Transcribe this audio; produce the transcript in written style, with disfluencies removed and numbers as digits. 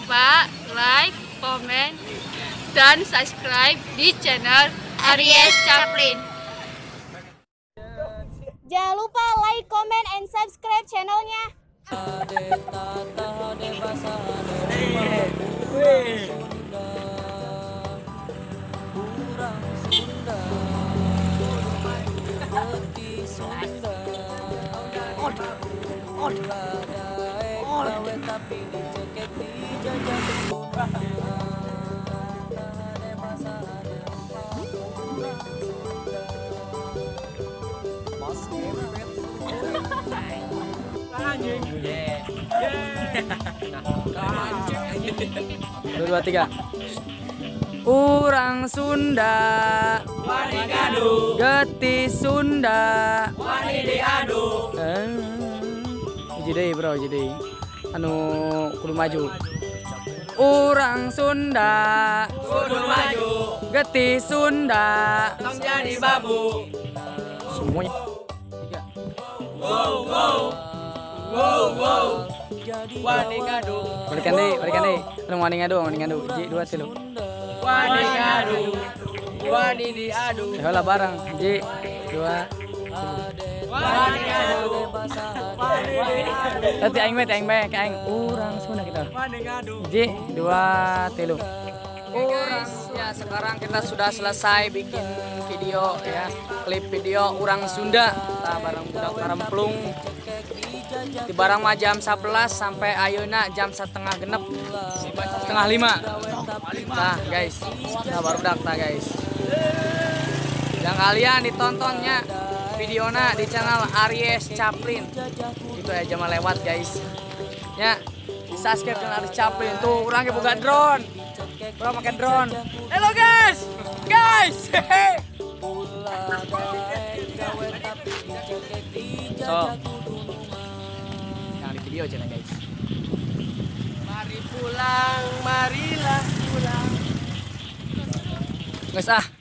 lupa like, komen, dan subscribe di channel Aries Chaplin. Jangan lupa like, comment, and subscribe channelnya. Dua, tiga. Urang Sunda Wani gaduh, Getih Sunda wani diadu. Jadi bro, jadi anu kudu maju. Urang Sunda Kudu maju, Getih Sunda tong jadi babu. semuanya. Tiga. Wow, wow, wow, wow. Wani gaduh, Balikan deh. Anu wani ngadu. Ji, dua, tilu. wani gaduh, wani diadu. Lah bareng. Ji, dua. Wani gaduh, wani diadu. Tadi aing bae, aing. Urang Sunda kita. Wani gaduh. Ji, dua, tilu. Urang ya, sekarang kita sudah selesai bikin video ya, klip video Urang Sunda. Kita bareng budak Karemplung. Di barang mah jam 11 sampai ayeuna jam 4:30 setengah 5. Nah guys, kita baru dak guys. Yang kalian ditontonnya videona di channel Aries Chaplin. Itu aja mah lewat guys. Ya, di subscribe channel Aries Chaplin. Tuh orangnya buka drone. Orang pakai drone. Halo guys. So, yang di video aja guys. Mari pulang, marilah pulang. Nggak usah.